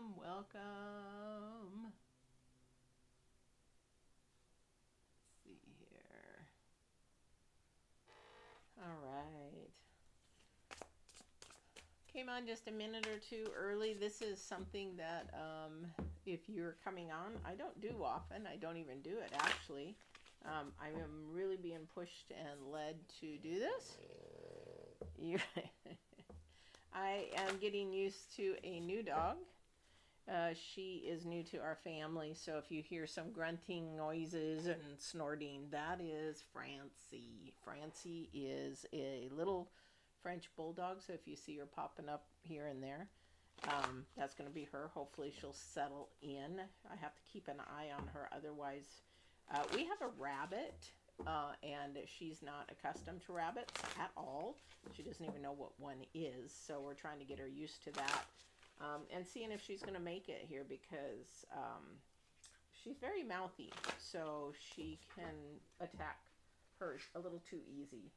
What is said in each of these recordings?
Welcome, welcome. Let's see here. All right. Came on just a minute or two early. This is something that if you're coming on, I don't do often. I don't even do it actually. I am really being pushed and led to do this. I am getting used to a new dog. She is new to our family, so if you hear some grunting noises and snorting, that is Francie. Francie is a little French bulldog, so if you see her popping up here and there, that's going to be her. Hopefully she'll settle in. I have to keep an eye on her, otherwise. We have a rabbit, and she's not accustomed to rabbits at all. She doesn't even know what one is, so we're trying to get her used to that. And seeing if she's going to make it here, because she's very mouthy, so she can attack hers a little too easy.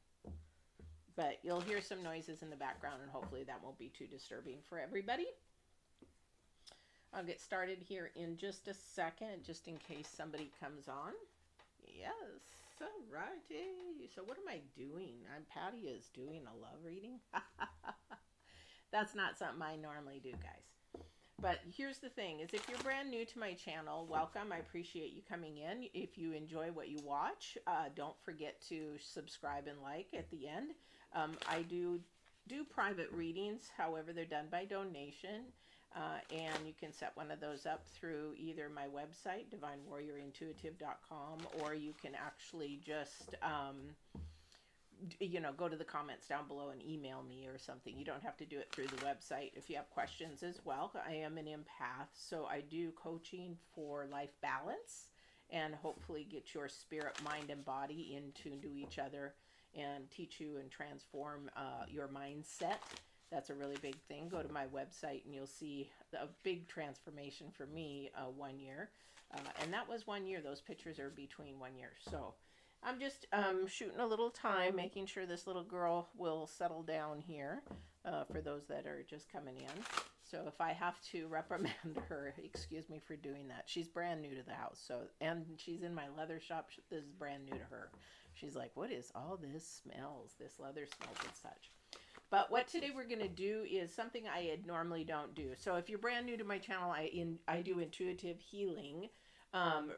But you'll hear some noises in the background, and hopefully that won't be too disturbing for everybody. I'll get started here in just a second, just in case somebody comes on. Yes, alrighty. So what am I doing? Patty is doing a love reading. That's not something I normally do, guys. But here's the thing, is if you're brand new to my channel, welcome. I appreciate you coming in. If you enjoy what you watch, don't forget to subscribe and like at the end. I do private readings, however, they're done by donation. And you can set one of those up through either my website, divinewarriorintuitive.com, or you can actually just go to the comments down below and email me or something. You don't have to do it through the website. If you have questions as well, I am an empath, so I do coaching for life balance and hopefully get your spirit, mind, and body in tune to each other and teach you and transform your mindset. That's a really big thing. Go to my website and you'll see a big transformation for me 1 year. And that was 1 year. Those pictures are between 1 year. So I'm just shooting a little time, making sure this little girl will settle down here for those that are just coming in. So if I have to reprimand her, excuse me for doing that. She's brand new to the house, and she's in my leather shop. This is brand new to her. She's like, what is all this smells, this leather smells and such. But what today we're going to do is something I normally don't do. So if you're brand new to my channel, I do intuitive healing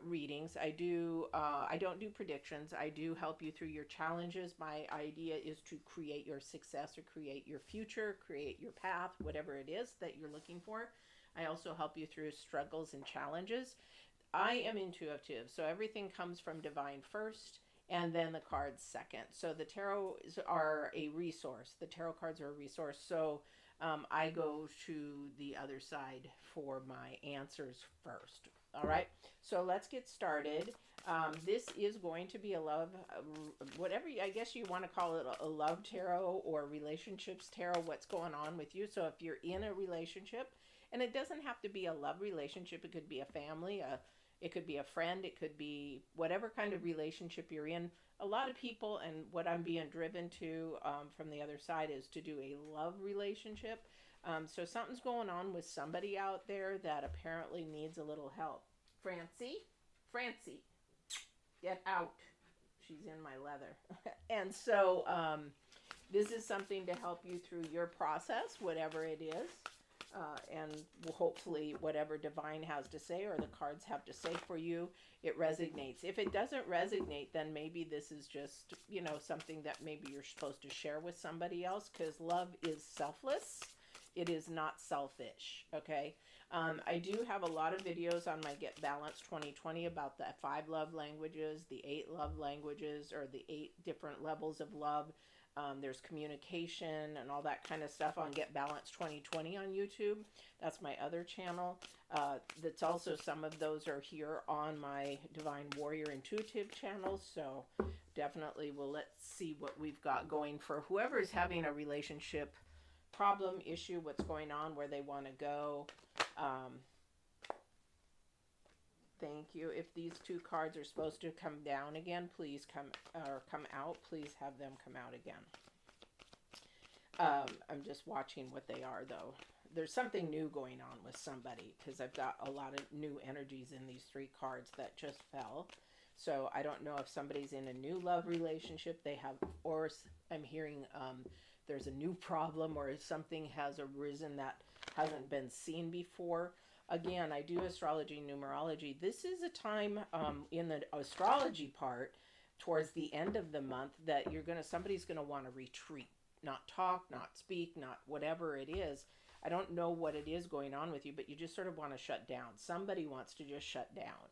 readings. I don't do predictions. I do help you through your challenges. My idea is to create your success or create your future, create your path, whatever it is that you're looking for. I also help you through struggles and challenges. I am intuitive, so everything comes from divine first, and then the cards second. So the tarot are a resource. The tarot cards are a resource. So I go to the other side for my answers first. All right. So let's get started. This is going to be a love, whatever I guess you want to call it, a love tarot or relationships tarot, what's going on with you. So if you're in a relationship, and it doesn't have to be a love relationship, it could be a family, it could be a friend, it could be whatever kind of relationship you're in. A lot of people, and what I'm being driven to from the other side, is to do a love relationship. So something's going on with somebody out there that apparently needs a little help. Francie, get out. She's in my leather. And so this is something to help you through your process, whatever it is. And hopefully whatever divine has to say or the cards have to say for you, it resonates. If it doesn't resonate, then maybe this is just, something that maybe you're supposed to share with somebody else, because love is selfless. It is not selfish, okay? I do have a lot of videos on my Get Balanced 2020 about the 5 love languages, the 8 love languages, or the 8 different levels of love. There's communication and all that kind of stuff on Get Balanced 2020 on YouTube. That's my other channel. That's also, some of those are here on my Divine Warrior Intuitive channel. So definitely, let's see what we've got going for whoever is having a relationship problem, issue, what's going on, where they want to go. Thank you. If these 2 cards are supposed to come down again, please come out. Please have them come out again. I'm just watching what they are, though. there's something new going on with somebody, because I've got a lot of new energies in these 3 cards that just fell. So I don't know if somebody's in a new love relationship, they have, or I'm hearing there's a new problem, or something has arisen that hasn't been seen before. Again, I do astrology and numerology. This is a time in the astrology part towards the end of the month that somebody's gonna want to retreat, not talk, not speak, not whatever it is. I don't know what it is going on with you, but you just sort of want to shut down. Somebody wants to just shut down.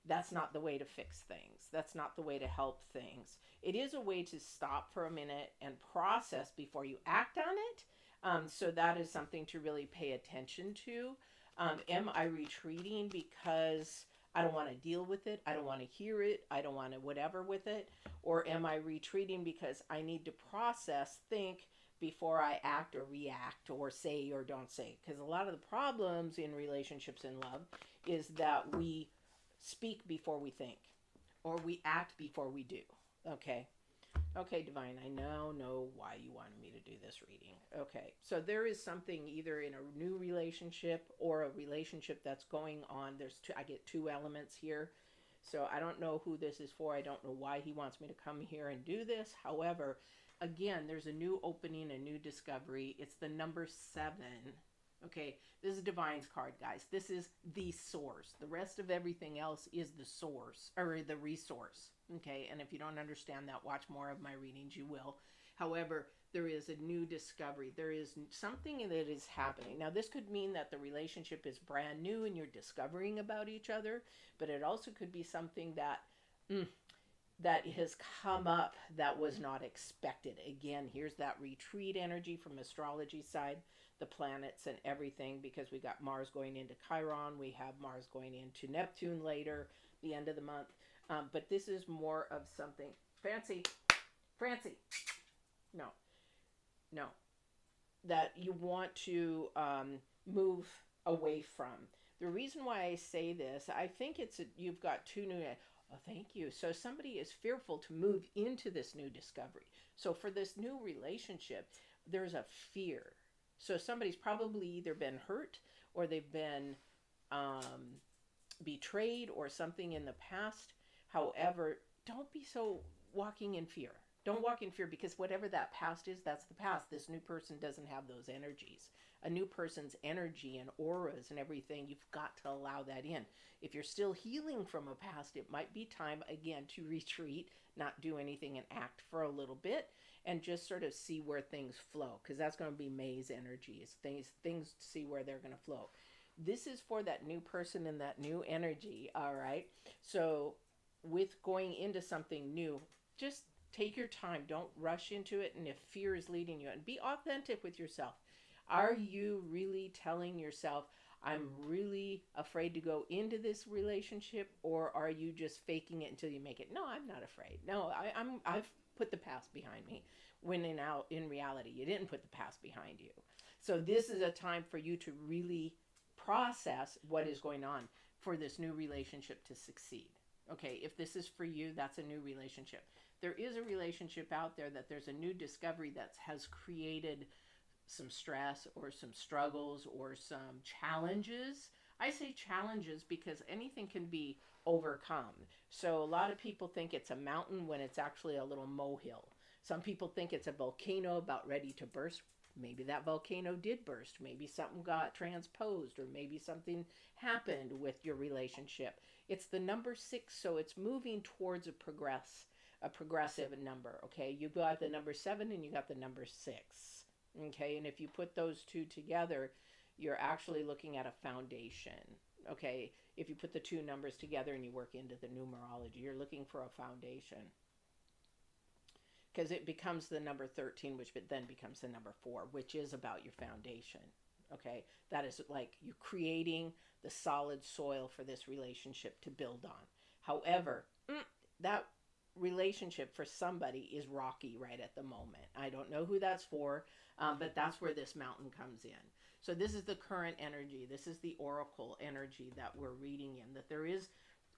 That's not the way to fix things. That's not the way to help things. It is a way to stop for a minute and process before you act on it. So that is something to really pay attention to. Am I retreating because I don't want to deal with it, I don't want to hear it, I don't want to whatever with it? Or am I retreating because I need to process, think, before I act or react or say or don't say? Because a lot of the problems in relationships and love is that we speak before we think, or we act before we do. Okay. Okay, Divine, I now know why you wanted me to do this reading. Okay, so there is something either in a new relationship or a relationship that's going on. I get 2 elements here. So I don't know who this is for. I don't know why he wants me to come here and do this. However, again, there's a new opening, a new discovery. It's the number 7. Okay, this is Divine's card, guys. This is the source. The rest of everything else is the source, or the resource. Okay, and if you don't understand that, watch more of my readings, you will. However, there is a new discovery. There is something that is happening. Now, this could mean that the relationship is brand new and you're discovering about each other, but it also could be something that that has come up that was not expected. Again, here's that retreat energy from astrology side, the planets and everything, because we got Mars going into Chiron, we have Mars going into Neptune later, the end of the month. But this is more of something. Francie, no, that you want to move away from. The reason why I say this, I think you've got 2 new. Oh, thank you. So somebody is fearful to move into this new discovery. So for this new relationship, there's a fear. So somebody's probably either been hurt, or they've been betrayed, or something in the past. However, don't be so walking in fear. Don't walk in fear, because whatever that past is, that's the past. This new person doesn't have those energies. A new person's energy and auras and everything, you've got to allow that in. If you're still healing from a past, it might be time again to retreat, not do anything, and act for a little bit, and just sort of see where things flow, because that's going to be May's energy, is things to see where they're going to flow. This is for that new person and that new energy, all right? So with going into something new, just take your time. Don't rush into it. And if fear is leading you, and be authentic with yourself. Are you really telling yourself, I'm really afraid to go into this relationship, or are you just faking it until you make it? No, I'm not afraid. No, I've put the past behind me. When in reality, you didn't put the past behind you. So this is a time for you to really process what is going on for this new relationship to succeed. Okay, if this is for you, that's a new relationship. There is a relationship out there that there's a new discovery that has created some stress or some struggles or some challenges. I say challenges because anything can be overcome. So a lot of people think it's a mountain when it's actually a little molehill. Some people think it's a volcano about ready to burst. Maybe that volcano did burst. Maybe something got transposed, or maybe something happened with your relationship. It's the number 6, so it's moving towards a progressive number. Okay, you got the number 7 and you got the number 6. Okay, and if you put those 2 together, you're actually looking at a foundation. Okay, if you put the 2 numbers together and you work into the numerology, you're looking for a foundation. Because it becomes the number 13, which then becomes the number 4, which is about your foundation. Okay, that is like you're creating the solid soil for this relationship to build on. However, that relationship for somebody is rocky right at the moment. I don't know who that's for, but that's where this mountain comes in. So this is the current energy. This is the oracle energy that we're reading in, that there is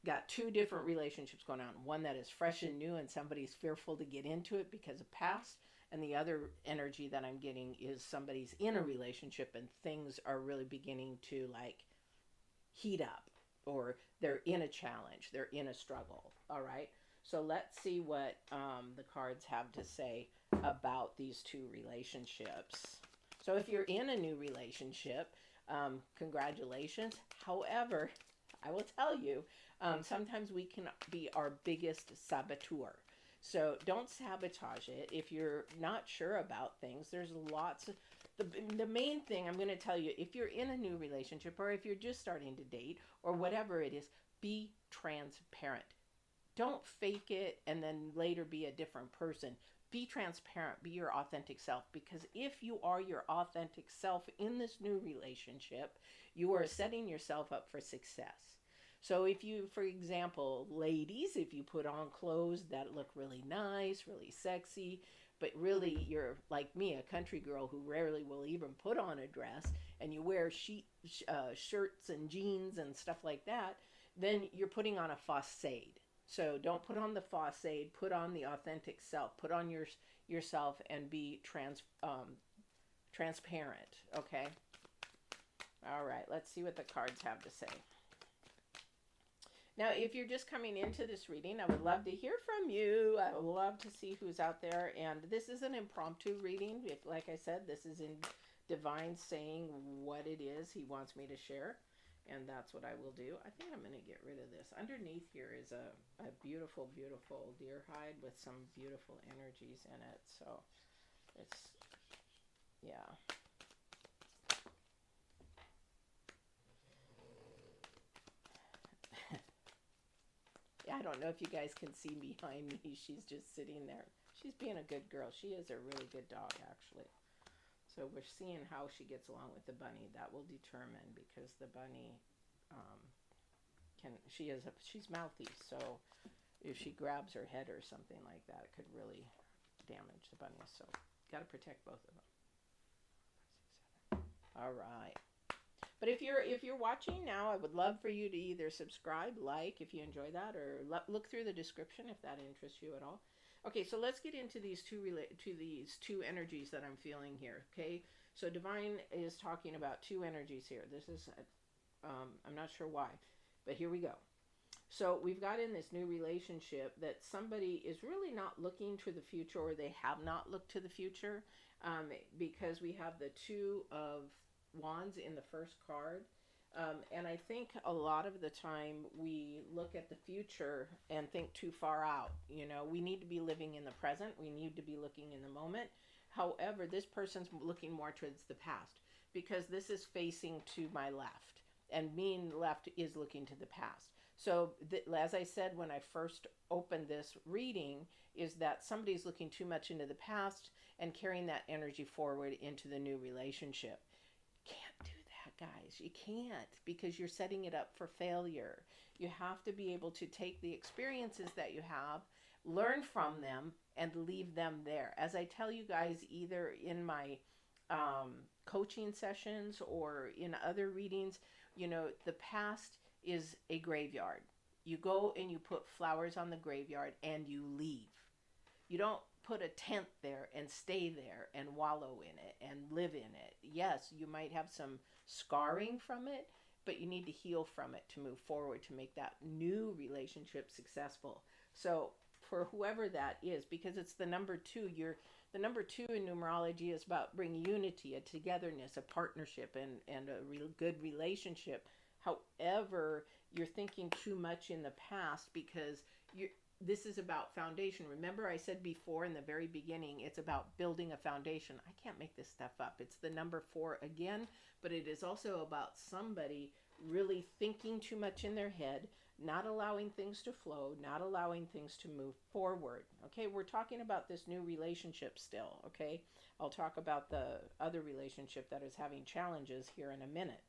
got 2 different relationships going on. One that is fresh and new and somebody's fearful to get into it because of past, And the other energy that I'm getting is somebody's in a relationship and things are really beginning to like heat up, or they're in a challenge, they're in a struggle. All right. So let's see what the cards have to say about these two relationships. So if you're in a new relationship, congratulations. However, I will tell you, sometimes we can be our biggest saboteur. So don't sabotage it. If you're not sure about things, there's lots of the main thing I'm going to tell you, if you're in a new relationship or if you're just starting to date or whatever it is, be transparent. Don't fake it and then later be a different person. Be transparent, be your authentic self, because if you are your authentic self in this new relationship, you are setting yourself up for success. So if you, for example, ladies, if you put on clothes that look really nice, really sexy, but really you're like me, a country girl who rarely will even put on a dress, and you wear shirts and jeans and stuff like that, then you're putting on a facade. So don't put on the facade, put on the authentic self, put on yourself and be transparent, okay? All right, let's see what the cards have to say. Now, if you're just coming into this reading, I would love to hear from you. I would love to see who's out there. And this is an impromptu reading. Like I said, this is in Divine saying what it is he wants me to share. And that's what I will do. I think I'm going to get rid of this. Underneath here is a beautiful, beautiful deer hide with some beautiful energies in it. So it's, yeah. I don't know if you guys can see behind me. She's just sitting there. She's being a good girl. She is a really good dog, actually. So we're seeing how she gets along with the bunny. That will determine, because the bunny she's mouthy. So if she grabs her head or something like that, it could really damage the bunny. So got to protect both of them. All right. But if you're watching now, I would love for you to either subscribe, like if you enjoy that, or look through the description if that interests you at all. Okay, so let's get into these two energies that I'm feeling here. Okay, so Divine is talking about two energies here. This is I'm not sure why, but here we go. So we've got in this new relationship that somebody is really not looking to the future, or they have not looked to the future, because we have the Two of Wands in the first card. And I think a lot of the time we look at the future and think too far out. You know, we need to be living in the present. We need to be looking in the moment. However, this person's looking more towards the past, because this is facing to my left, and being left is looking to the past. So as I said when I first opened this reading, is that somebody's looking too much into the past and carrying that energy forward into the new relationship. Can't do that, guys. You can't, because you're setting it up for failure. You have to be able to take the experiences that you have, learn from them, and leave them there. As I tell you guys, either in my coaching sessions or in other readings, you know, the past is a graveyard. You go and you put flowers on the graveyard and you leave. You don't put a tent there and stay there and wallow in it and live in it. Yes, you might have some scarring from it, but you need to heal from it to move forward, to make that new relationship successful. So for whoever that is, because it's the number two, the number two in numerology is about bringing unity, a togetherness, a partnership, and a real good relationship. However, you're thinking too much in the past, because this is about foundation. Remember I said before in the very beginning, it's about building a foundation. I can't make this stuff up. It's the number 4 again, but it is also about somebody really thinking too much in their head, not allowing things to flow, not allowing things to move forward. Okay, we're talking about this new relationship still, okay? I'll talk about the other relationship that is having challenges here in a minute.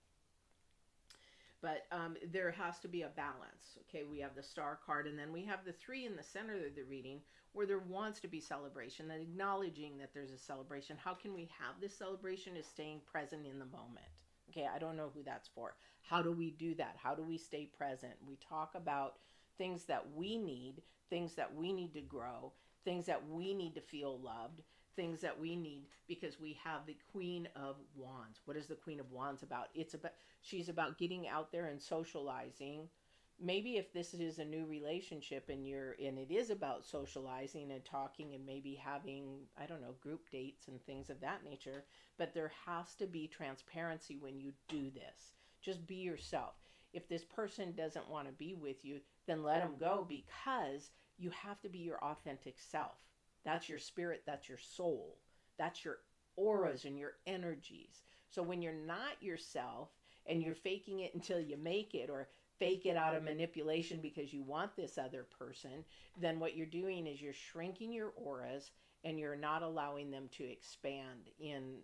But there has to be a balance. Okay, we have the Star card, and then we have the 3 in the center of the reading, where there wants to be celebration and acknowledging that there's a celebration. How can we have this celebration? Is staying present in the moment. Okay, I don't know who that's for. How do we do that? How do we stay present? We talk about things that we need to grow, things that we need to feel loved, things that we need, because we have the Queen of Wands. What is the Queen of Wands about? She's about getting out there and socializing. Maybe if this is a new relationship and it is about socializing and talking and maybe having, I don't know, group dates and things of that nature, but there has to be transparency when you do this. Just be yourself. If this person doesn't want to be with you, then let them go, because you have to be your authentic self. That's your spirit, that's your soul, that's your auras and your energies. So when you're not yourself and you're faking it until you make it, or fake it out of manipulation because you want this other person, then what you're doing is you're shrinking your auras and you're not allowing them to expand in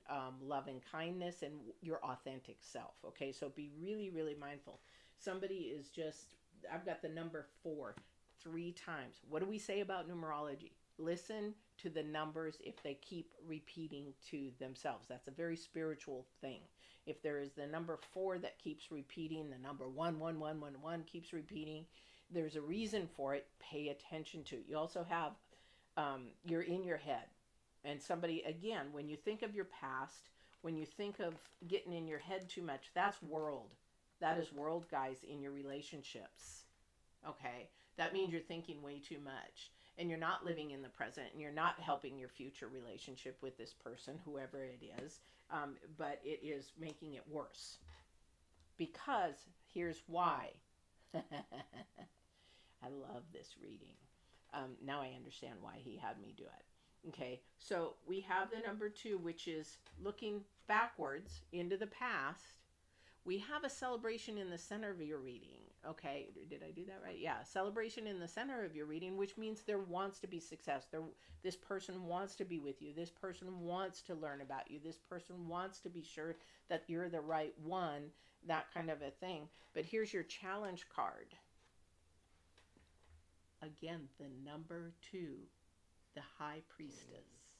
love and kindness and your authentic self. Okay, so be really, really mindful. Somebody is just, I've got the number 4 3 times. What do we say about numerology? Listen to the numbers if they keep repeating to themselves. That's a very spiritual thing. If there is the number 4 that keeps repeating, the number 11111 keeps repeating, there's a reason for it. Pay attention to it. You also have, you're in your head. And somebody, again, when you think of your past, when you think of getting in your head too much, that's world. That is world, guys, in your relationships. Okay? That means you're thinking way too much. And you're not living in the present, and you're not helping your future relationship with this person, whoever it is, but it is making it worse. Because here's why. I love this reading. Now I understand why he had me do it. Okay, so we have the number 2, which is looking backwards into the past. We have a celebration in the center of your reading. Okay, did I do that right? Yeah, celebration in the center of your reading, which means there wants to be success. This person wants to be with you. This person wants to learn about you. This person wants to be sure that you're the right one, that kind of a thing. But here's your challenge card. Again, the number 2, the High Priestess.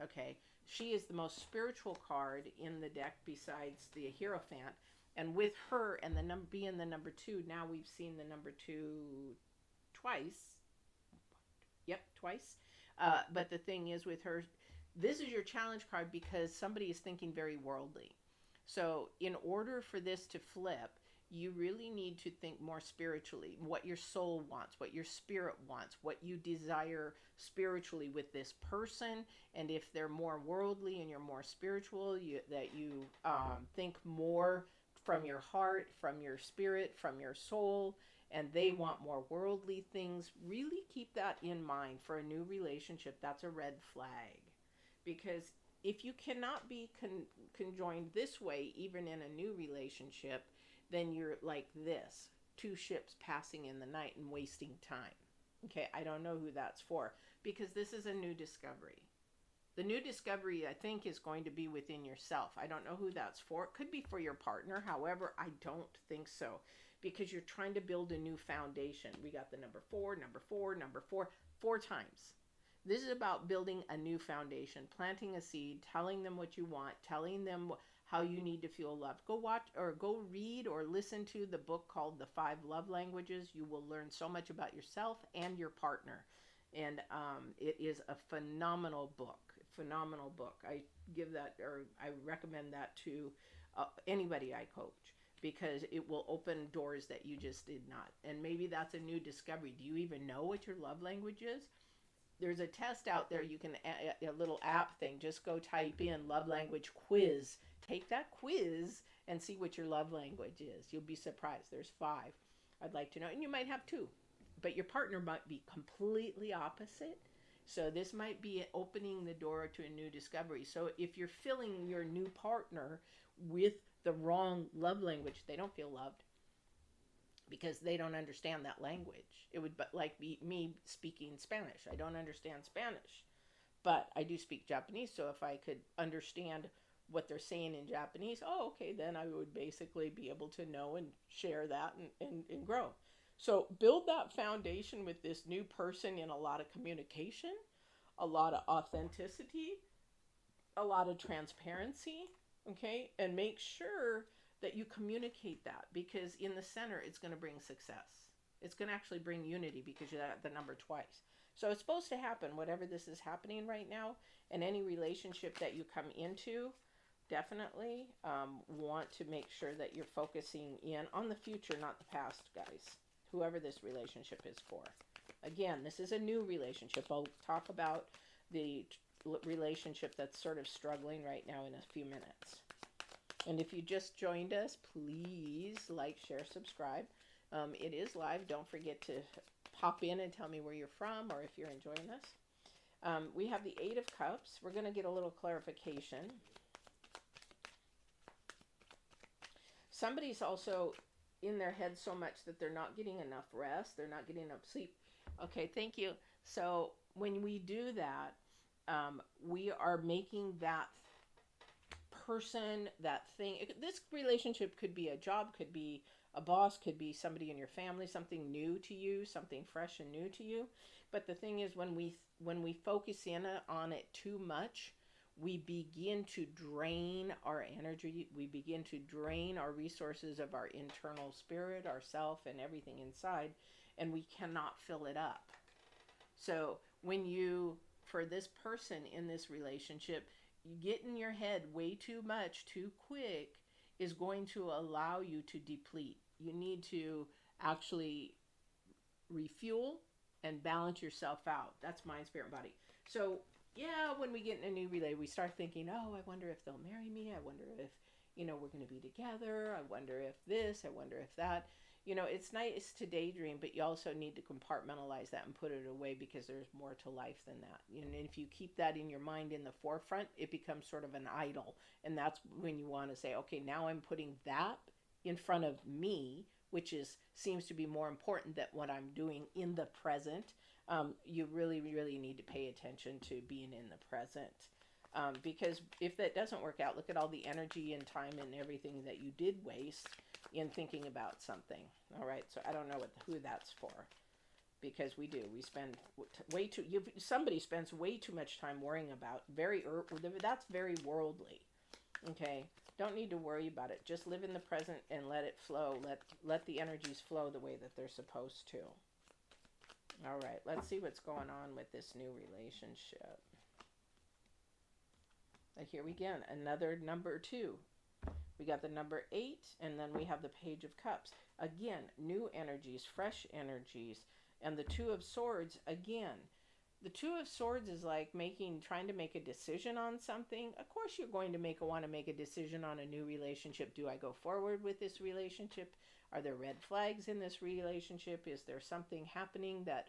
Okay, she is the most spiritual card in the deck besides the Hierophant. And with her and the number being the number 2, now we've seen the number 2 twice. Yep, twice. But the thing is with her, this is your challenge card because somebody is thinking very worldly. So in order for this to flip, you really need to think more spiritually, what your soul wants, what your spirit wants, what you desire spiritually with this person. And if they're more worldly and you're more spiritual, that you think more from your heart, from your spirit, from your soul, and they want more worldly things, really keep that in mind for a new relationship. That's a red flag. Because if you cannot be conjoined this way, even in a new relationship, then you're like this, 2 ships passing in the night and wasting time. Okay, I don't know who that's for, because this is a new discovery. The new discovery, I think, is going to be within yourself. I don't know who that's for. It could be for your partner. However, I don't think so, because you're trying to build a new foundation. We got the number 4, number 4, number 4, 4 times. This is about building a new foundation, planting a seed, telling them what you want, telling them how you need to feel loved. Go watch or go read or listen to the book called The 5 Love Languages. You will learn so much about yourself and your partner. And it is a phenomenal book. Phenomenal book. I give that, or I recommend that to anybody I coach, because it will open doors that you just did not. And maybe that's a new discovery. Do you even know what your love language is? There's a test out there. You can, a little app thing, just go type in love language quiz. Take that quiz and see what your love language is. You'll be surprised. There's 5. I'd like to know. And you might have 2, but your partner might be completely opposite. So this might be opening the door to a new discovery. So if you're filling your new partner with the wrong love language, they don't feel loved because they don't understand that language. It would like be me speaking Spanish. I don't understand Spanish, but I do speak Japanese. So if I could understand what they're saying in Japanese, okay, then I would basically be able to know and share that and grow. So build that foundation with this new person in a lot of communication, a lot of authenticity, a lot of transparency, okay? And make sure that you communicate that, because in the center, it's going to bring success. It's going to actually bring unity because you got the number twice. So it's supposed to happen, whatever this is happening right now. And any relationship that you come into, definitely want to make sure that you're focusing in on the future, not the past, guys. Whoever this relationship is for. Again, this is a new relationship. I'll talk about the relationship that's sort of struggling right now in a few minutes. And if you just joined us, please like, share, subscribe. It is live. Don't forget to pop in and tell me where you're from or if you're enjoying this. We have the Eight of Cups. We're going to get a little clarification. Somebody's also in their head so much that they're not getting enough rest. They're not getting enough sleep. Okay, thank you. So when we do that, we are making that person, that thing. This relationship could be a job, could be a boss, could be somebody in your family, something new to you, something fresh and new to you. But the thing is, when we focus in on it too much, we begin to drain our energy. We begin to drain our resources of our internal spirit, ourself, and everything inside, and we cannot fill it up. So when you, for this person in this relationship, you get in your head way too much too quick is going to allow you to deplete. You need to actually refuel and balance yourself out. That's mind, spirit, and body. So yeah, when we get in a new relay, we start thinking, oh, I wonder if they'll marry me. I wonder if, we're going to be together. I wonder if this, I wonder if that. It's nice to daydream, but you also need to compartmentalize that and put it away because there's more to life than that. And if you keep that in your mind in the forefront, it becomes sort of an idol. And that's when you want to say, okay, now I'm putting that in front of me, which seems to be more important than what I'm doing in the present. You really, really need to pay attention to being in the present. Because if that doesn't work out, look at all the energy and time and everything that you did waste in thinking about something. All right, so I don't know who that's for, because we spend way too. Somebody spends way too much time worrying about that's very worldly. Okay, don't need to worry about it. Just live in the present and let it flow. Let the energies flow the way that they're supposed to. All right, let's see what's going on with this new relationship. Here we go, another number 2. We got the number 8, and then we have the Page of Cups. Again, new energies, fresh energies. And the Two of Swords, again. The Two of Swords is like trying to make a decision on something. Of course you're going to want to make a decision on a new relationship. Do I go forward with this relationship? Are there red flags in this relationship? Is there something happening that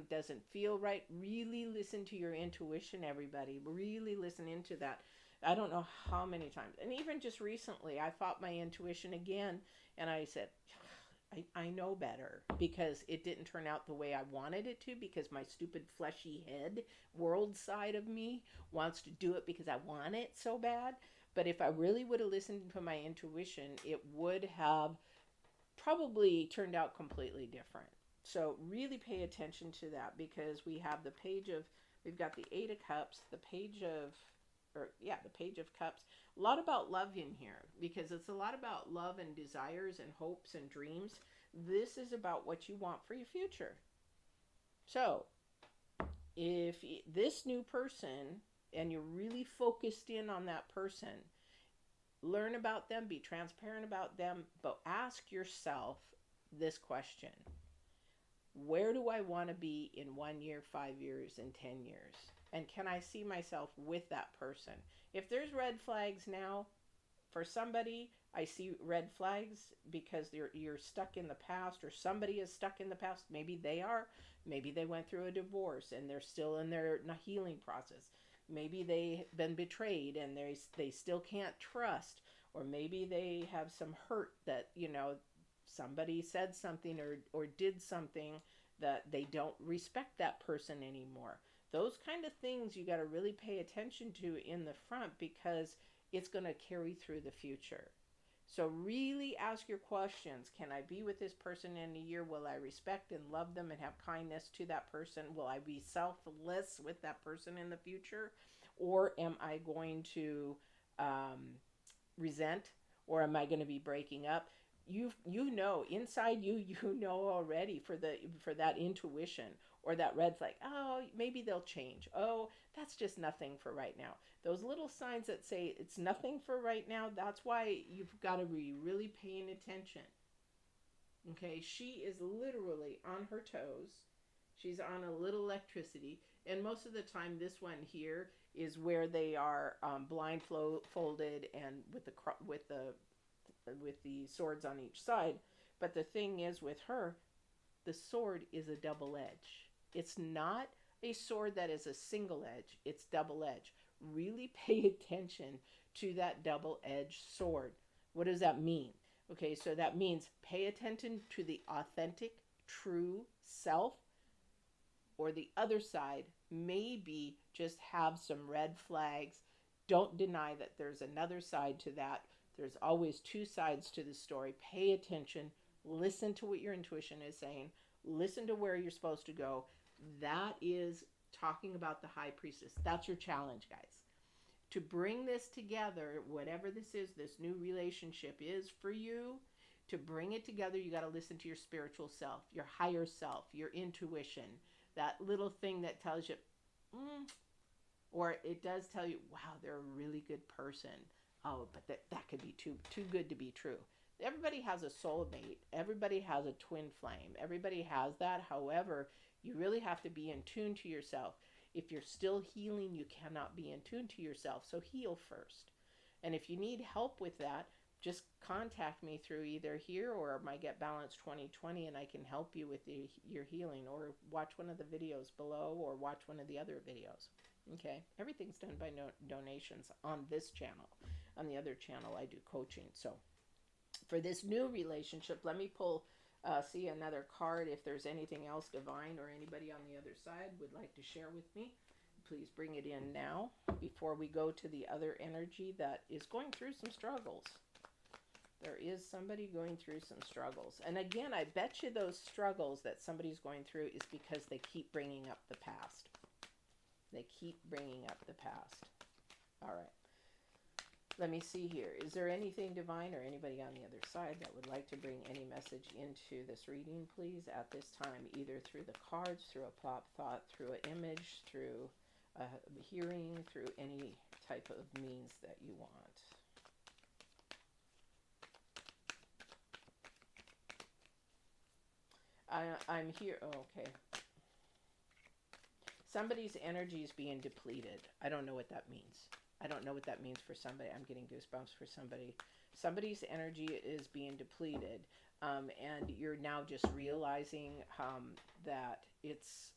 doesn't feel right? Really listen to your intuition, everybody. Really listen into that. I don't know how many times. And even just recently, I fought my intuition again. And I said, I know better, because it didn't turn out the way I wanted it to, because my stupid fleshy head world side of me wants to do it because I want it so bad. But if I really would have listened to my intuition, it would have probably turned out completely different. So really pay attention to that, because we've got the Eight of Cups, the Page of Cups. A lot about love in here, because it's a lot about love and desires and hopes and dreams. This is about what you want for your future. So if this new person, and you're really focused in on that person, learn about them, be transparent about them, but ask yourself this question: where do I want to be in 1 year, 5 years, and 10 years? And can I see myself with that person? If there's red flags now, for somebody, I see red flags because you're stuck in the past, or somebody is stuck in the past. Maybe they are. Maybe they went through a divorce and they're still in their healing process. Maybe they've been betrayed and they still can't trust. Or maybe they have some hurt that, somebody said something or did something that they don't respect that person anymore. Those kind of things you got to really pay attention to in the front, because it's going to carry through the future. So really ask your questions. Can I be with this person in a year? Will I respect and love them and have kindness to that person? Will I be selfless with that person in the future? Or am I going to resent? Or am I going to be breaking up? Inside you know already for that intuition. or that red flag. Oh, maybe they'll change. Oh, that's just nothing for right now. Those little signs that say it's nothing for right now, that's why you've got to be really paying attention. Okay, she is literally on her toes. She's on a little electricity, and most of the time, this one here is where they are blindfolded and with the swords on each side. But the thing is, with her, the sword is a double edge. It's not a sword that is a single edge. It's double edge. Really pay attention to that double edged sword. What does that mean? Okay, so that means pay attention to the authentic, true self, or the other side maybe just have some red flags. Don't deny that there's another side to that. There's always two sides to the story. Pay attention. Listen to what your intuition is saying. Listen to where you're supposed to go. That is talking about the high priestess. That's your challenge, guys. To bring this together, whatever this is, this new relationship is for you, to bring it together, you got to listen to your spiritual self, your higher self, your intuition, that little thing that tells you, or it does tell you, wow, they're a really good person. Oh, but that could be too good to be true. Everybody has a soulmate. Everybody has a twin flame. Everybody has that. However, you really have to be in tune to yourself. If you're still healing, you cannot be in tune to yourself. So heal first. And if you need help with that, just contact me through either here or my Get Balanced 2020, and I can help you with your healing, or watch one of the videos below, or watch one of the other videos. Okay? Everything's done by donations on this channel. On the other channel, I do coaching. So for this new relationship, let me see another card. If there's anything else divine or anybody on the other side would like to share with me, please bring it in now before we go to the other energy that is going through some struggles. There is somebody going through some struggles. And again, I bet you those struggles that somebody's going through is because they keep bringing up the past. They keep bringing up the past. All right. Let me see here. Is there anything divine or anybody on the other side that would like to bring any message into this reading, please, at this time, either through the cards, through a plot thought, through an image, through a hearing, through any type of means that you want. I'm here. Oh, okay. Somebody's energy is being depleted. I don't know what that means. I don't know what that means for somebody. I'm getting goosebumps for somebody. Somebody's energy is being depleted. And you're now just realizing that it's,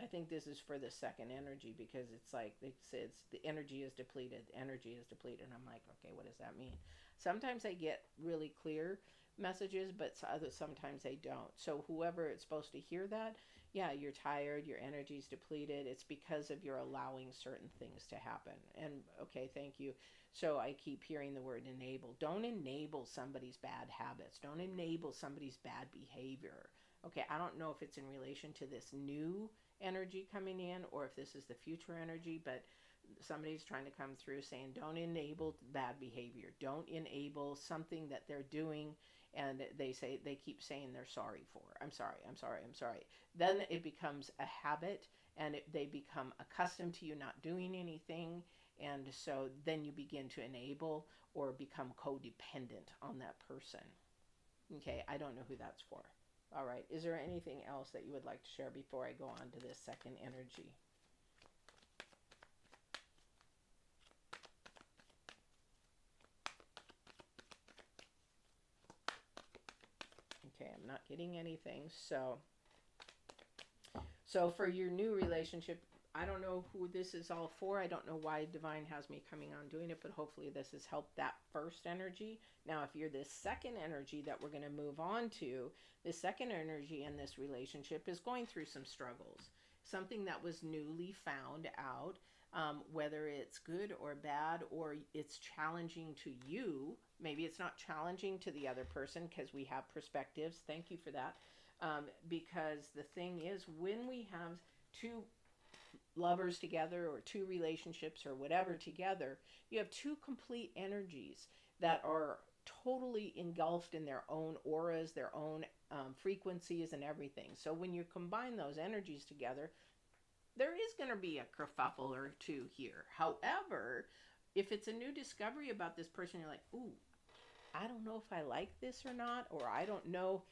I think this is for the second energy, because it's like they say the energy is depleted. The energy is depleted. And I'm like, okay, what does that mean? Sometimes I get really clear messages, but sometimes they don't. So whoever is supposed to hear that, yeah, you're tired, your energy's depleted. It's because of you're allowing certain things to happen. And okay, thank you. So I keep hearing the word enable. Don't enable somebody's bad habits. Don't enable somebody's bad behavior. Okay, I don't know if it's in relation to this new energy coming in or if this is the future energy, but somebody's trying to come through saying don't enable bad behavior. Don't enable something that they're doing and they keep saying they're sorry for. I'm sorry. Then it becomes a habit, and they become accustomed to you not doing anything, and so then you begin to enable or become codependent on that person. Okay, I don't know who that's for. All right, is there anything else that you would like to share before I go on to this second energy? Okay, I'm not getting anything. So for your new relationship, I don't know who this is all for. I don't know why Divine has me coming on doing it, but hopefully this has helped that first energy. Now, if you're this second energy that we're going to move on to, this second energy in this relationship is going through some struggles. Something that was newly found out, whether it's good or bad, or it's challenging to you. Maybe it's not challenging to the other person because we have perspectives. Thank you for that. Because the thing is, when we have two lovers together or two relationships or whatever together, you have two complete energies that are totally engulfed in their own auras, their own frequencies and everything. So when you combine those energies together, there is going to be a kerfuffle or two here. However, if it's a new discovery about this person, you're like, ooh, I don't know if I like this or not, or I don't know,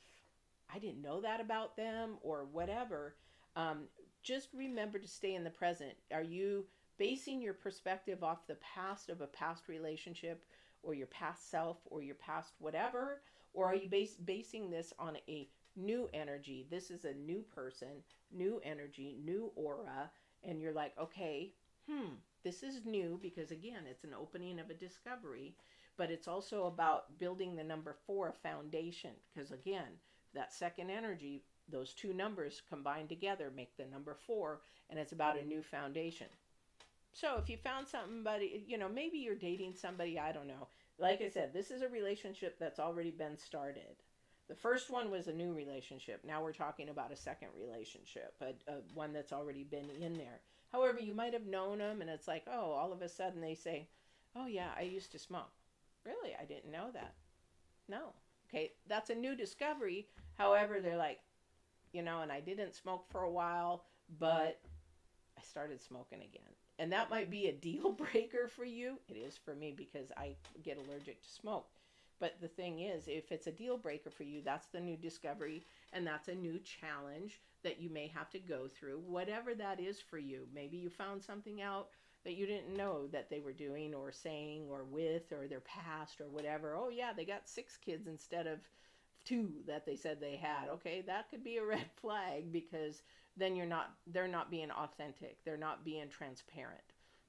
I didn't know that about them, or whatever. Um, just remember to stay in the present. Are you basing your perspective off the past of a past relationship, or your past self, or your past whatever? Or are you basing this on a new energy? This is a new person, new energy, new aura, and you're like, okay, this is new because, again, it's an opening of a discovery, but it's also about building the number 4 foundation, because, again, that second energy, those two numbers combined together make the number 4, and it's about a new foundation. So if you found somebody, maybe you're dating somebody, I don't know. Like I said, this is a relationship that's already been started. The first one was a new relationship. Now we're talking about a second relationship, a one that's already been in there. However, you might have known them, and it's like, oh, all of a sudden they say, oh, yeah, I used to smoke. Really? I didn't know that. No. Okay, that's a new discovery. However, they're like, and I didn't smoke for a while, but I started smoking again. And that might be a deal breaker for you. It is for me because I get allergic to smoke. But the thing is, if it's a deal breaker for you, that's the new discovery, and that's a new challenge that you may have to go through, whatever that is for you. Maybe you found something out that you didn't know that they were doing or saying or with, or their past or whatever. Oh yeah, they got 6 kids instead of 2 that they said they had. Okay, that could be a red flag, because then they're not being authentic. They're not being transparent.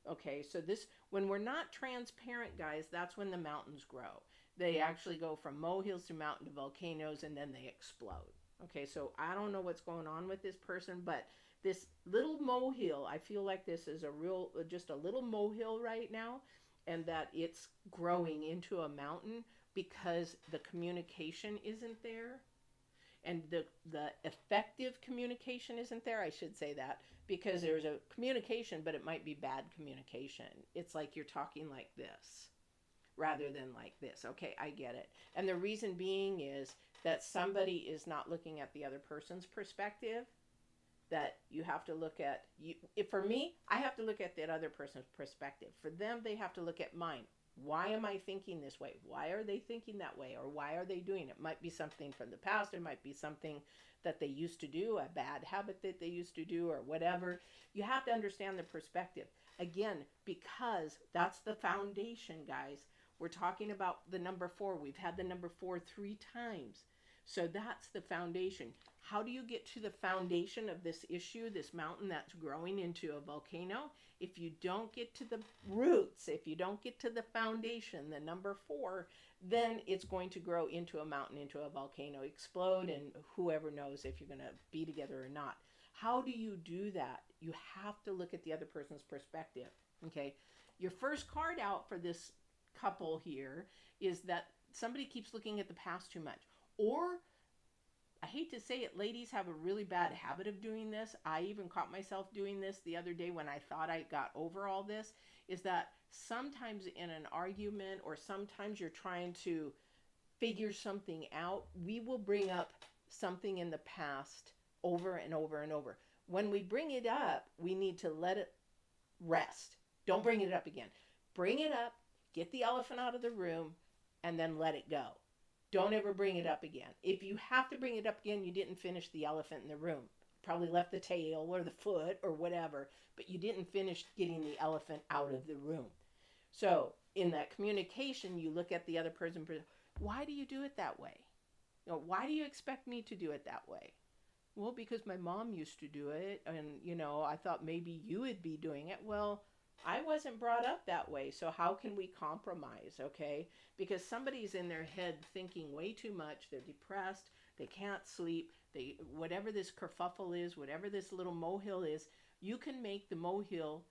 Okay, so when we're not transparent, guys, that's when the mountains grow. They actually go from molehills to mountain to volcanoes, and then they explode. Okay, so I don't know what's going on with this person, but this little molehill, I feel like this is just a little molehill right now, and that it's growing into a mountain because the communication isn't there, and the effective communication isn't there. I should say that, because there's a communication, but it might be bad communication. It's like you're talking like this rather than like this. Okay, I get it. And the reason being is that somebody is not looking at the other person's perspective. That you have to look at you. For me, I have to look at that other person's perspective. For them, they have to look at mine. Why am I thinking this way? Why are they thinking that way? Or why are they doing it? It might be something from the past. It might be something that they used to do, a bad habit that they used to do, or whatever. You have to understand the perspective. Again, because that's the foundation, guys. We're talking about the number 4. We've had the number 4 3 times. So that's the foundation. How do you get to the foundation of this issue, this mountain that's growing into a volcano? If you don't get to the roots, if you don't get to the foundation, the number 4, then it's going to grow into a mountain, into a volcano, explode, and whoever knows if you're going to be together or not. How do you do that? You have to look at the other person's perspective. Okay, your first card out for this couple here is that somebody keeps looking at the past too much. Or, I hate to say it, ladies have a really bad habit of doing this. I even caught myself doing this the other day when I thought I got over all this, is that sometimes in an argument, or sometimes you're trying to figure something out, we will bring up something in the past over and over and over. When we bring it up, we need to let it rest. Don't bring it up again. Bring it up, get the elephant out of the room, and then let it go. Don't ever bring it up again. If you have to bring it up again, you didn't finish the elephant in the room. Probably left the tail or the foot or whatever, but you didn't finish getting the elephant out of the room. So in that communication, you look at the other person. Why do you do it that way? Why do you expect me to do it that way? Well, because my mom used to do it, and I thought maybe you would be doing it. Well, I wasn't brought up that way, so how can we compromise, okay? Because somebody's in their head thinking way too much. They're depressed. They can't sleep. Whatever this kerfuffle is, whatever this little molehill is, you can make the molehill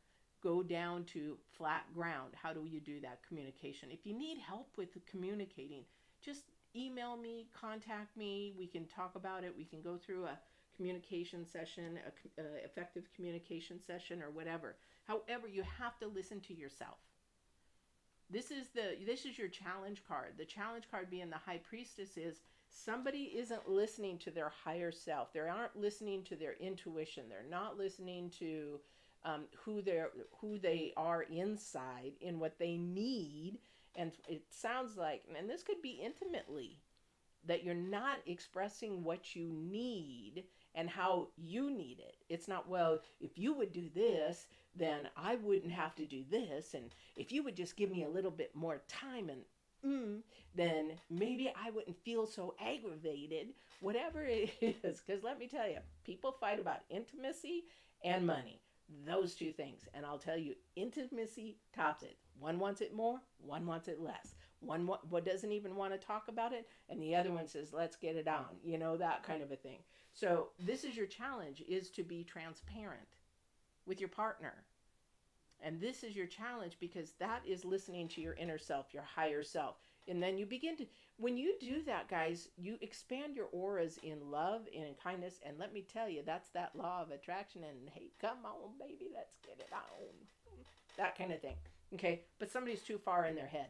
go down to flat ground. How do you do that? Communication. If you need help with communicating, just email me, contact me. We can talk about it. We can go through a communication session, a effective communication session, or whatever. However, you have to listen to yourself. This is your challenge card. The challenge card being the High Priestess is Somebody isn't listening to their higher self. They aren't listening to their intuition. They're not listening to who they are inside in what they need. And it sounds like, and this could be intimately, that you're not expressing what you need and how you need it. It's not, well, if you would do this, then I wouldn't have to do this. And if you would just give me a little bit more time and then maybe I wouldn't feel so aggravated, whatever it is. Because let me tell you, people fight about intimacy and money. Those two things. And I'll tell you, intimacy tops it. One wants it more, one wants it less. One doesn't even want to talk about it, and the other one says, let's get it on, that kind of a thing. So this is your challenge, is to be transparent with your partner. And this is your challenge, because that is listening to your inner self, your higher self. And then you begin to, when you do that, guys, you expand your auras in love and in kindness. And let me tell you, that's that law of attraction. And hey, come on, baby, let's get it on. That kind of thing. Okay. But somebody's too far in their head.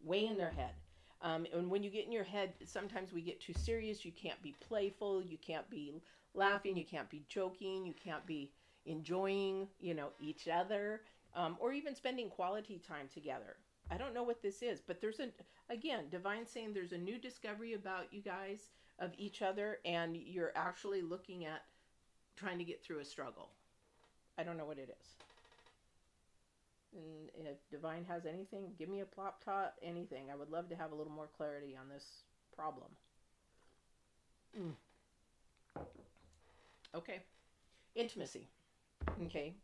Way in their head. And when you get in your head, sometimes we get too serious. You can't be playful. You can't be laughing. You can't be joking. You can't be enjoying, each other, or even spending quality time together. I don't know what this is, but there's again, Divine saying there's a new discovery about you guys, of each other, and you're actually looking at trying to get through a struggle. I don't know what it is. And if Divine has anything, give me a plop tot, anything. I would love to have a little more clarity on this problem. Okay. Intimacy. Okay.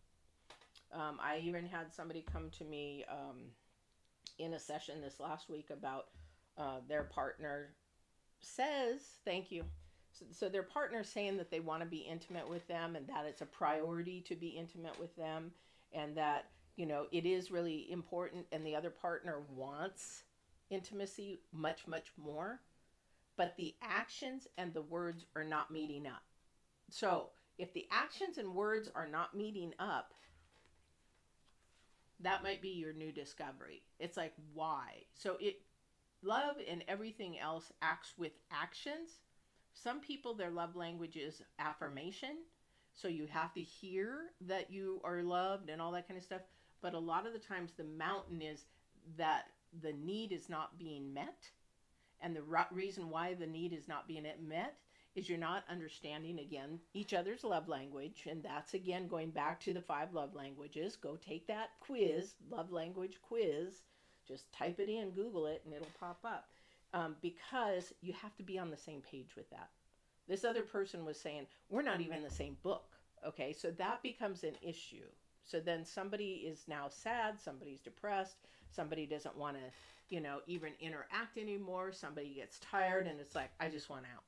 I even had somebody come to me in a session this last week about their partner says, thank you. So their partner saying that they want to be intimate with them, and that it's a priority to be intimate with them, and that, it is really important, and the other partner wants intimacy much, much more, but the actions and the words are not meeting up. So if the actions and words are not meeting up, that might be your new discovery. It's like, why? So love and everything else acts with actions. Some people, their love language is affirmation. So you have to hear that you are loved and all that kind of stuff. But a lot of the times the mountain is that the need is not being met. And the reason why the need is not being met is you're not understanding, again, each other's love language. And that's, again, going back to the 5 love languages. Go take that quiz, love language quiz. Just type it in, Google it, and it'll pop up. Because you have to be on the same page with that. This other person was saying, we're not even in the same book. Okay, so that becomes an issue. So then somebody is now sad, somebody's depressed, somebody doesn't want to, even interact anymore. Somebody gets tired and it's like, I just want out.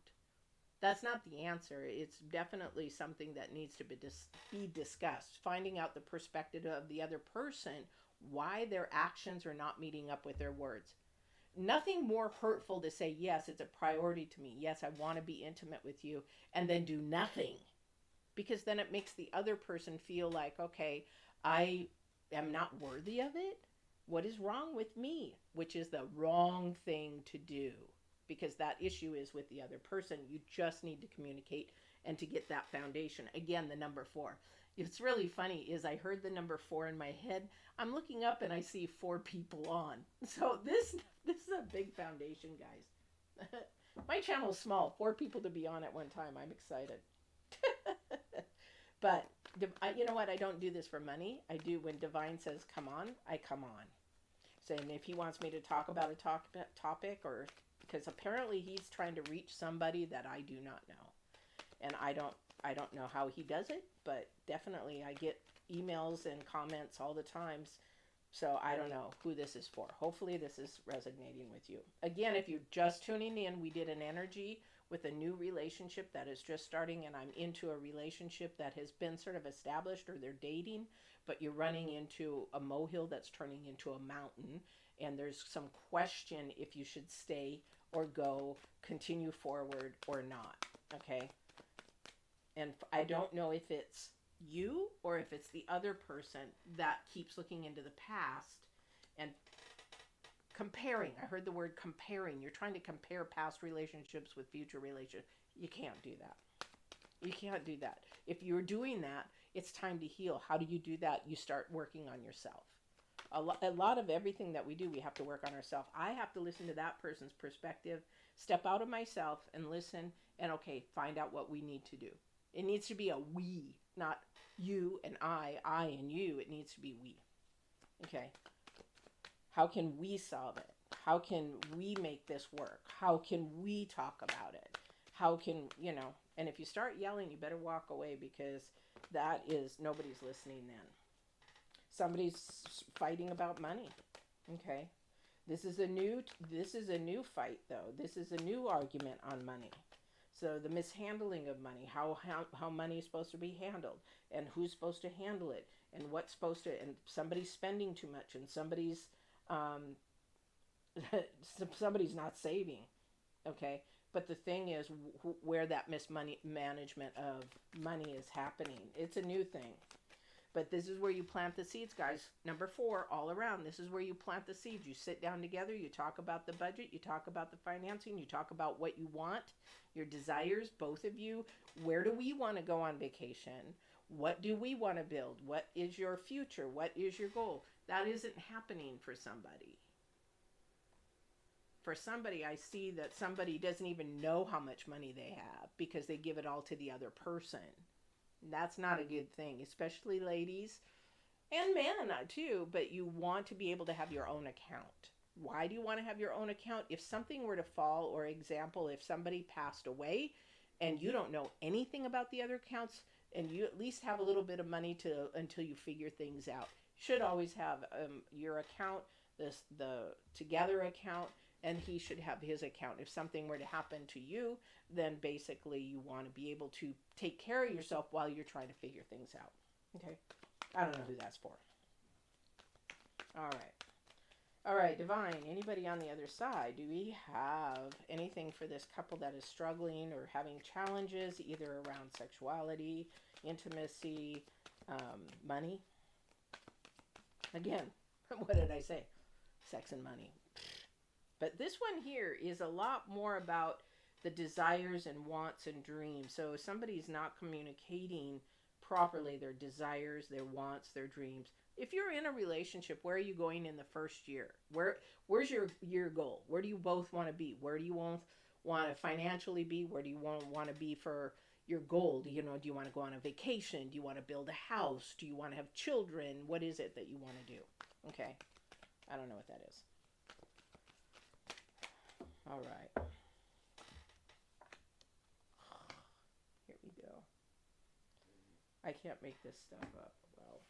That's not the answer. It's definitely something that needs to be discussed. Finding out the perspective of the other person, why their actions are not meeting up with their words. Nothing more hurtful to say, yes, it's a priority to me. Yes, I want to be intimate with you, and then do nothing. Because then it makes the other person feel like, okay, I am not worthy of it. What is wrong with me? Which is the wrong thing to do. Because that issue is with the other person. You just need to communicate and to get that foundation. Again, the number 4. It's really funny is I heard the number 4 in my head. I'm looking up and I see 4 people on. So this is a big foundation, guys. My channel is small. 4 people to be on at one time. I'm excited. But you know what? I don't do this for money. I do when Divine says, come on, I come on. So, and if he wants me to talk about a topic, or because apparently he's trying to reach somebody that I do not know. And I don't know how he does it, but definitely I get emails and comments all the times. So I don't know who this is for. Hopefully this is resonating with you. Again, if you're just tuning in, we did an energy with a new relationship that is just starting, and I'm into a relationship that has been sort of established, or they're dating, but you're running into a molehill that's turning into a mountain, and there's some question if you should stay or go, continue forward or not, okay? And I don't know if it's you or if it's the other person that keeps looking into the past and Comparing. I heard the word comparing. You're trying to compare past relationships with future relationships. You can't do that. You can't do that. If you're doing that, it's time to heal. How do you do that? You start working on yourself. A lot of everything that we do, we have to work on ourselves. I have to listen to that person's perspective, step out of myself and listen, and okay, find out what we need to do. It needs to be a we, not you and I and you. It needs to be we. Okay. How can we solve it? How can we make this work? How can we talk about it? How can, and if you start yelling, you better walk away, because that is, nobody's listening then. Somebody's fighting about money. Okay. This is a new fight, though. This is a new argument on money. So the mishandling of money, how money is supposed to be handled, and who's supposed to handle it, and what's supposed to, and somebody's spending too much, and somebody's somebody's not saving. Okay. But the thing is, where that mismanagement of money is happening, it's a new thing. But this is where you plant the seeds, guys. Number 4, all around. This is where you plant the seeds. You sit down together. You talk about the budget. You talk about the financing. You talk about what you want, your desires, both of you. Where do we want to go on vacation? What do we want to build? What is your future? What is your goal? That isn't happening for somebody. For somebody, I see that somebody doesn't even know how much money they have because they give it all to the other person. That's not a good thing, especially ladies and men too, but you want to be able to have your own account. Why do you want to have your own account? If something were to fall, or example, if somebody passed away and you don't know anything about the other accounts, and you at least have a little bit of money until you figure things out. Should always have your account, the together account, and he should have his account. If something were to happen to you, then basically you want to be able to take care of yourself while you're trying to figure things out. Okay? I don't know who that's for. All right, Divine, anybody on the other side? Do we have anything for this couple that is struggling or having challenges, either around sexuality, intimacy, money? Again, what did I say? Sex and money. But this one here is a lot more about the desires and wants and dreams. So if somebody's not communicating properly their desires, their wants, their dreams. If you're in a relationship, where are you going in the first year? Where's your goal? Where do you both want to be? Where do you want to financially be? Where do you want to be for your goal? Do you want to go on a vacation? Do you want to build a house? Do you want to have children? What is it that you want to do? Okay. I don't know what that is. All right. Here we go. I can't make this stuff up. Well,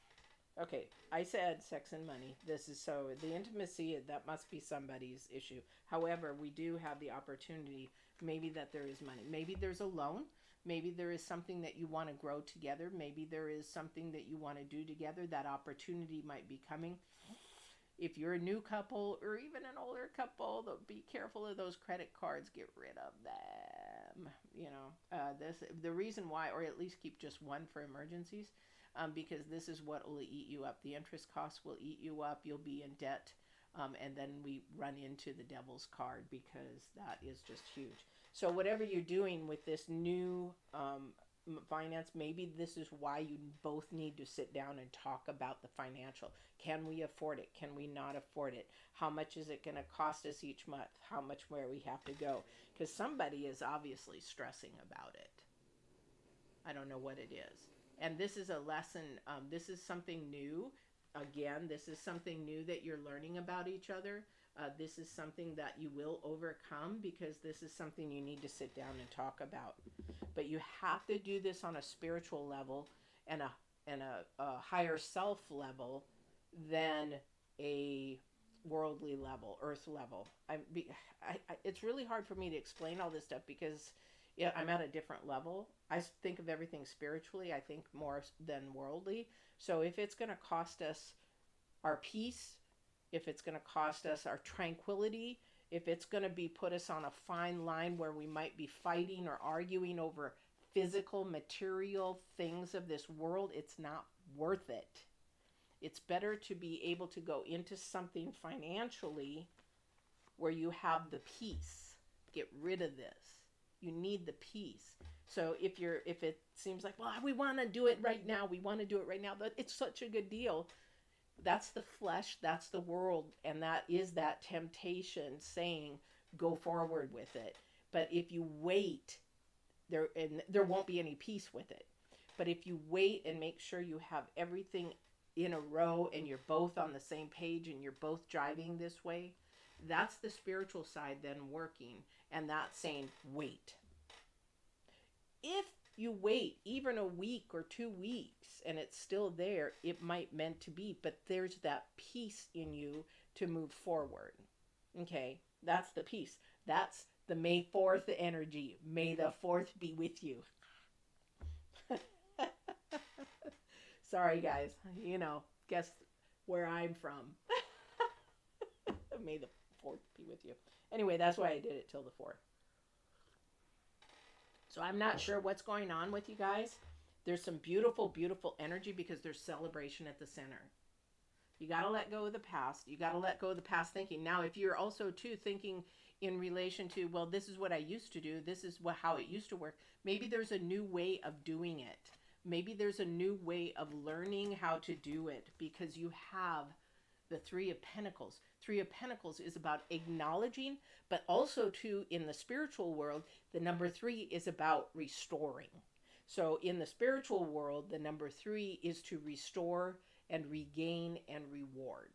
okay. I said sex and money. This is so the intimacy, that must be somebody's issue. However, we do have the opportunity, maybe that there is money. Maybe there's a loan. Maybe there is something that you want to grow together. Maybe there is something that you want to do together. That opportunity might be coming. If you're a new couple or even an older couple, be careful of those credit cards. Get rid of them. The reason why, or at least keep just one for emergencies, because this is what will eat you up. The interest costs will eat you up. You'll be in debt, and then we run into the devil's card, because that is just huge. So whatever you're doing with this new finance, maybe this is why you both need to sit down and talk about the financial. Can we afford it? Can we not afford it? How much is it going to cost us each month? How much where we have to go? Because somebody is obviously stressing about it. I don't know what it is. And this is a lesson. This is something new. Again, this is something new that you're learning about each other. This is something that you will overcome, because this is something you need to sit down and talk about. But you have to do this on a spiritual level and a higher self level than a worldly level, earth level. It's really hard for me to explain all this stuff, because I'm at a different level. I think of everything spiritually. I think more than worldly. So if it's going to cost us our peace, if it's going to cost us our tranquility, if it's going to put us on a fine line where we might be fighting or arguing over physical, material things of this world, it's not worth it. It's better to be able to go into something financially where you have the peace. Get rid of this. You need the peace. So if it seems like, well, we want to do it right now, we want to do it right now, but it's such a good deal. That's the flesh, that's the world, and that is that temptation saying, go forward with it. But if you wait, there won't be any peace with it. But if you wait and make sure you have everything in a row and you're both on the same page and you're both driving this way, that's the spiritual side then working, and that's saying wait. If you wait even a week or 2 weeks and it's still there, it might meant to be, but there's that peace in you to move forward. Okay, that's the peace. That's the May 4th energy. May the 4th be with you. Sorry, guys. Guess where I'm from. May the 4th be with you. Anyway, that's why I did it till the 4th. So I'm not sure what's going on with you guys. There's some beautiful, beautiful energy because there's celebration at the center. You got to let go of the past. You got to let go of the past thinking. Now, if you're also, too, thinking in relation to, well, this is what I used to do. This is how it used to work. Maybe there's a new way of doing it. Maybe there's a new way of learning how to do it because you have the Three of Pentacles. Three of Pentacles is about acknowledging, but also, too, in the spiritual world, the number 3 is about restoring. So in the spiritual world, the number 3 is to restore and regain and reward.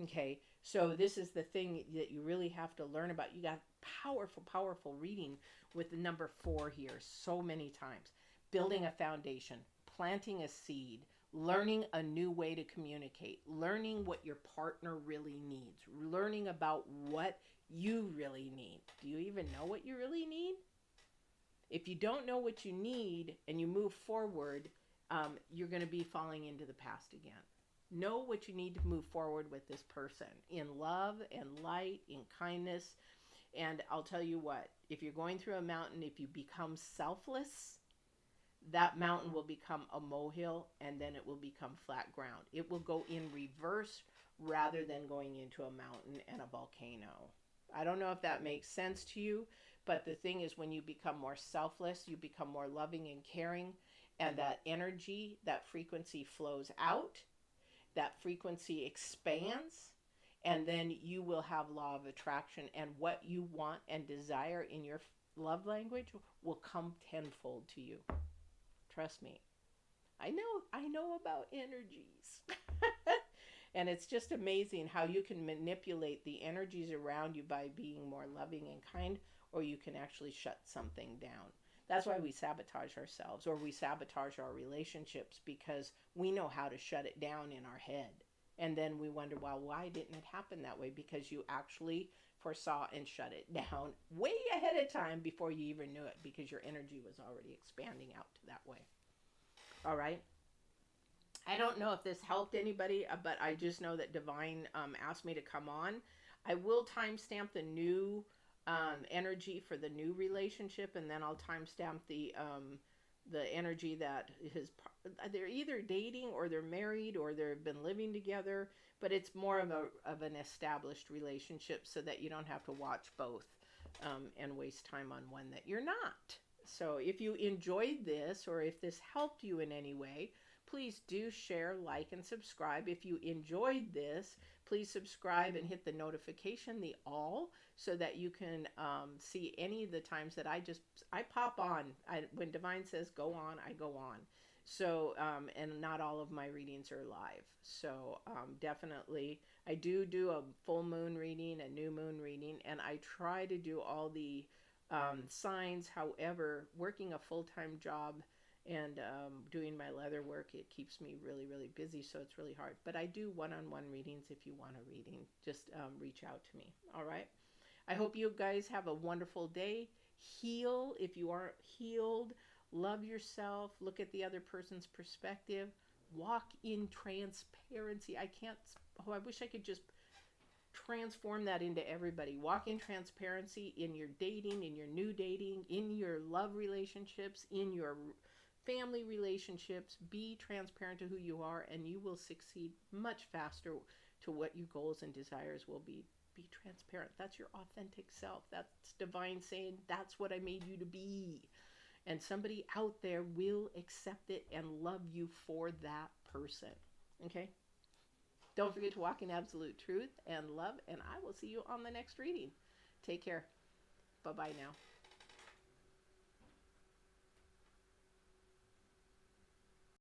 Okay, so this is the thing that you really have to learn about. You got powerful, powerful reading with the number 4 here so many times. Building a foundation, planting a seed, learning a new way to communicate, learning what your partner really needs, learning about what you really need. Do you even know what you really need? If you don't know what you need and you move forward, you're going to be falling into the past again. Know what you need to move forward with this person in love and light, in kindness. And I'll tell you what, if you're going through a mountain, if you become selfless, that mountain will become a molehill and then it will become flat ground. It will go in reverse rather than going into a mountain and a volcano. I don't know if that makes sense to you, but the thing is when you become more selfless, you become more loving and caring, and that energy, that frequency flows out, that frequency expands, and then you will have law of attraction, and what you want and desire in your love language will come tenfold to you. Trust me. I know about energies. And it's just amazing how you can manipulate the energies around you by being more loving and kind, or you can actually shut something down. That's why we sabotage ourselves, or we sabotage our relationships, because we know how to shut it down in our head. And then we wonder, well, why didn't it happen that way? Because you actually foresaw and shut it down way ahead of time before you even knew it, because your energy was already expanding out to that way. All right. I don't know if this helped anybody, but I just know that Divine asked me to come on. I will timestamp the new energy for the new relationship, and then I'll timestamp the energy that they're either dating or they're married or they've been living together, but it's more of an established relationship, so that you don't have to watch both and waste time on one that you're not. So if you enjoyed this, or if this helped you in any way, please do share, like, and subscribe. If you enjoyed this, please subscribe and hit the notification, the all, so that you can see any of the times that I pop on. When Divine says go on, I go on. So, and not all of my readings are live. So definitely, I do a full moon reading, a new moon reading, and I try to do all the signs. However, working a full-time job and doing my leather work, it keeps me really, really busy, so it's really hard. But I do one-on-one readings. If you want a reading, just reach out to me. All right? I hope you guys have a wonderful day. Heal if you aren't healed. Love yourself. Look at the other person's perspective. Walk in transparency. I wish I could just transform that into everybody. Walk in transparency in your dating, in your new dating, in your love relationships, in your family relationships. Be transparent to who you are, and you will succeed much faster to what your goals and desires will be. be transparent. That's your authentic self. That's divine saying, that's what I made you to be. And somebody out there will accept it and love you for that person. Okay? Don't forget to walk in absolute truth and love, and I will see you on the next reading. Take care. Bye-bye now.